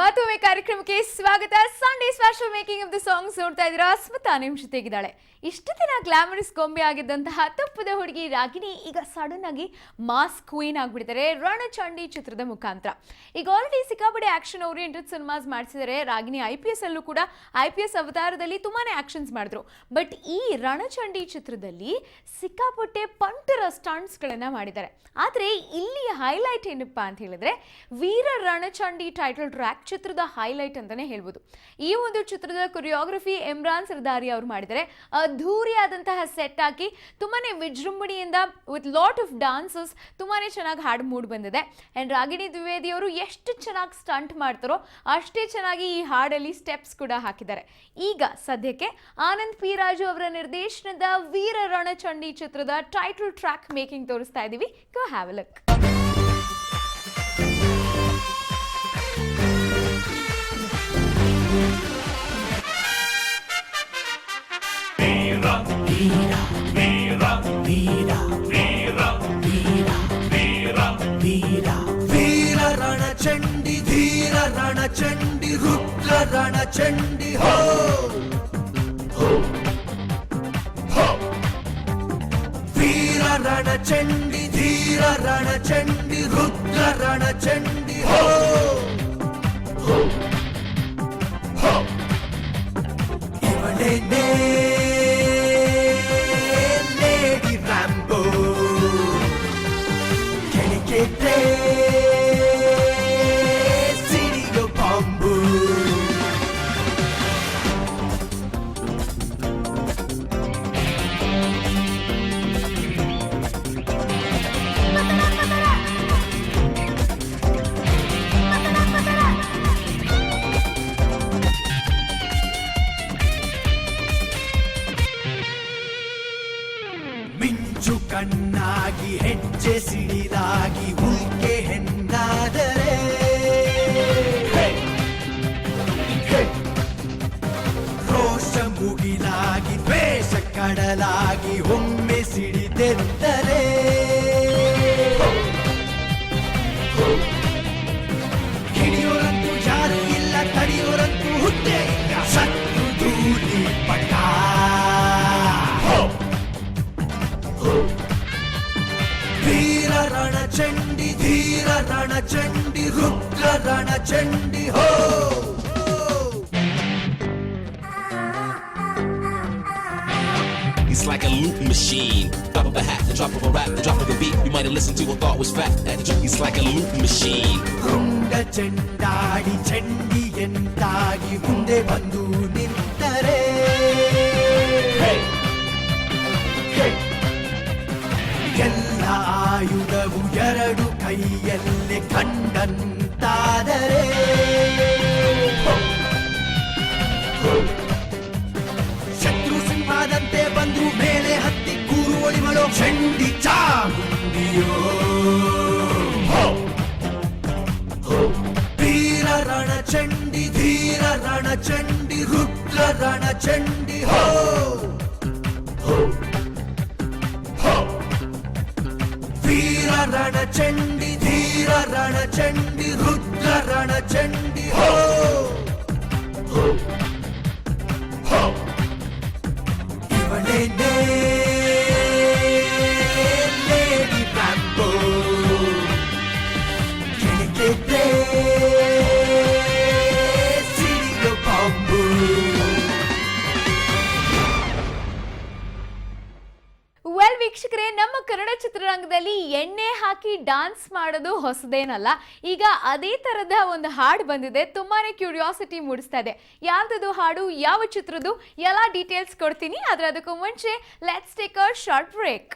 ಮತ್ತೊಮ್ಮೆ ಕಾರ್ಯಕ್ರಮಕ್ಕೆ ಸ್ವಾಗತ. Sunday special making of the songs ನೋಡ್ತಾ ಇದ್ದೀರಾ. ಸ್ಮಿತಾ ನಿಮ್ ಜೊತೆಗಿದ್ದಾಳೆ. ಇಷ್ಟು ದಿನ ಗ್ಲಾಮರಸ್ ಗೊಂಬೆ ಆಗಿದ್ದಂತಹ ತಪ್ಪದ ಹುಡುಗಿ ರಾಗಿಣಿ ಈಗ ಸಡನ್ ಆಗಿ ಮಾಸ್ ಕ್ವೀನ್ ಆಗ್ಬಿಡ್ತಾರೆ ರಣಚಂಡಿ ಚಿತ್ರದ ಮುಖಾಂತರ. ಈಗ ಆಲ್ರೆಡಿ ಸಿಕ್ಕಾಪಟ್ಟೆ ಆಕ್ಷನ್ ಓರಿಯೆಂಟೆಡ್ ಸಿನಿಮಾಸ್ ಮಾಡಿಸಿದರೆ. ರಾಗಿಣಿ IPS ಅಲ್ಲೂ ಕೂಡ IPS ಅವತಾರದಲ್ಲಿ ತುಂಬಾನೇ ಆಕ್ಷನ್ಸ್ ಮಾಡಿದ್ರು. ಬಟ್ ಈ ರಣಚಂಡಿ ಚಿತ್ರದಲ್ಲಿ ಸಿಕ್ಕಾಪಟ್ಟೆ ಪಂಟರ ಸ್ಟಂಟ್ಸ್ಗಳನ್ನ ಮಾಡಿದ್ದಾರೆ. ಆದರೆ ಇಲ್ಲಿ ಹೈಲೈಟ್ ಏನಪ್ಪಾ ಅಂತ ಹೇಳಿದ್ರೆ ವೀರ ರಣಚಂಡಿ ಟೈಟಲ್ ಟ್ರ್ಯಾಕ್ ಚಿತ್ರದ ಹೈಲೈಟ್ ಅಂತಾನೆ ಹೇಳ್ಬೋದು. ಈ ಒಂದು ಚಿತ್ರದ ಕೊರಿಯೋಗ್ರಫಿ ಇಮ್ರಾನ್ ಸರ್ದಾರಿ ಅವರು ಮಾಡಿದ್ದಾರೆ. ಅದ್ಧೂರಿಯಾದಂತಹ ಸೆಟ್ ಹಾಕಿ ತುಂಬಾನೇ ವಿಜೃಂಭಣೆಯಿಂದ ವಿತ್ ಲಾಟ್ ಆಫ್ ಡಾನ್ಸಸ್ ತುಂಬಾನೇ ಚೆನ್ನಾಗಿ ಹಾಡು ಮೂಡ್ ಬಂದಿದೆ. ಅಂಡ್ ರಾಗಿಣಿ ದ್ವಿವೇದಿ ಅವರು ಎಷ್ಟು ಚೆನ್ನಾಗಿ ಸ್ಟಂಟ್ ಮಾಡ್ತಾರೋ ಅಷ್ಟೇ ಚೆನ್ನಾಗಿ ಈ ಹಾಡಲ್ಲಿ ಸ್ಟೆಪ್ಸ್ ಕೂಡ ಹಾಕಿದ್ದಾರೆ. ಈಗ ಸದ್ಯಕ್ಕೆ ಆನಂದ್ ಪಿ ರಾಜು ಅವರ ನಿರ್ದೇಶನದ ವೀರ ರಣಚಂಡಿ ಚಿತ್ರದ ಟೈಟಲ್ ಟ್ರ್ಯಾಕ್ ಮೇಕಿಂಗ್ ತೋರಿಸ್ತಾ ಇದೀವಿ. ಗೋ ಹ್ಯಾವ್ ಅ ಲುಕ್. ವೀರ ರಣಚಂಡಿ ಧೀರ ರಣಚಂಡಿ ರುದ್ರ ರಣಚಂಡಿ ಹೋ ವೀರ ರಣಚಂಡಿ ಧೀರ ರಣಚಂಡಿ ರುದ್ರ ರಣಚಂಡಿ ಹೋ ಇವಳೇನೇ ಲೇಡಿ ರ್ಯಾಂಬೋ ಕೆಳಗೆ ಸಿಡಿಯೋ ಬಾಂಬು ಮಿಂಚು ಕಣ್ಣಾಗಿ ಹೆಜ್ಜೆ ಸಿಡಿದಾಗಿ ಉಲ್ಕೆ ಹೆಣ್ಣಾದರೆ ರೋಷ ಮುಗಿಲಾಗಿ ದ್ವೇಷ ಕಡಲಾಗಿ ಒಮ್ಮೆ ಸಿಡಿದೆದ್ದರೆ ಹಿಡಿಯೋರಂತೂ ಯಾರು ಇಲ್ಲ, ತಡೆಯೋರಂತೂ ಹುದ್ದೆ ಇಲ್ಲ. ಶತ್ರು ಧೂಳಿ ಪಟ ವೀರ ರಣಚಂಡಿ ಧೀರ ರಣಚಂಡಿ ರುದ್ರ ರಣಚಂಡಿ ಹೋ It's like a loop machine. Drop of a hat, the drop of a rap, the drop of a beat. You might have listened to or thought was fact. It's like a loop machine. ರುಂಡ ಚೆಂಡಾಡಿ ಚಂಡಿ ಎಂದಾಗಿ ಮುಂದೆ ಬಂದು ನಿಂತರೆ ಎಲ್ಲ ಆಯುಧವು ಎರಡು ಕೈಯಲ್ಲೇ ಕಂಡಂತಾದರೆ ಶತ್ರು ಸಿಂಹದಂತೆ ಬಂದು ಮೇಲೆ ಹತ್ತಿ ಕೂರು ಒಳಿಮಳೋ ಚಂಡಿ ಚಾಮುಂಡಿಯೋ ವೀರ ರಣಚಂಡಿ ಧೀರ ರಣಚಂಡಿ ರುದ್ರ ರಣಚಂಡಿ ಹೋ ವೀರ ರಣಚಂಡಿ ಧೀರ ರಣಚಂಡಿ ರುದ್ರ ರಣಚಂಡಿ ಹೋ ಇವಳೇನೇ ಲೇಡಿ ರ್ಯಾಂಬೋ ಕೆಳಗೆ ಸಿಡಿಯೋ ಬಾಂಬು. ವೆಲ್ ವೀಕ್ಷಕರೇ, ನಮ್ಮ ಕನ್ನಡ ಚಿತ್ರರಂಗದಲ್ಲಿ ಎಣ್ಣೆ ಹಾಕಿ ಡಾನ್ಸ್ ಮಾಡೋದು ಹೊಸದೇನಲ್ಲ. ಈಗ ಅದೇ ತರದ ಒಂದು ಹಾಡು ಬಂದಿದೆ, ತುಂಬಾನೇ ಕ್ಯೂರಿಯಾಸಿಟಿ ಮೂಡಿಸ್ತಾ ಇದೆ. ಯಾವ್ದದು ಹಾಡು, ಯಾವ ಚಿತ್ರದ್ದು, ಎಲ್ಲ ಡೀಟೇಲ್ಸ್ ಕೊಡ್ತೀನಿ. ಆದ್ರೆ ಅದಕ್ಕೂ ಮುಂಚೆ let's take a short break.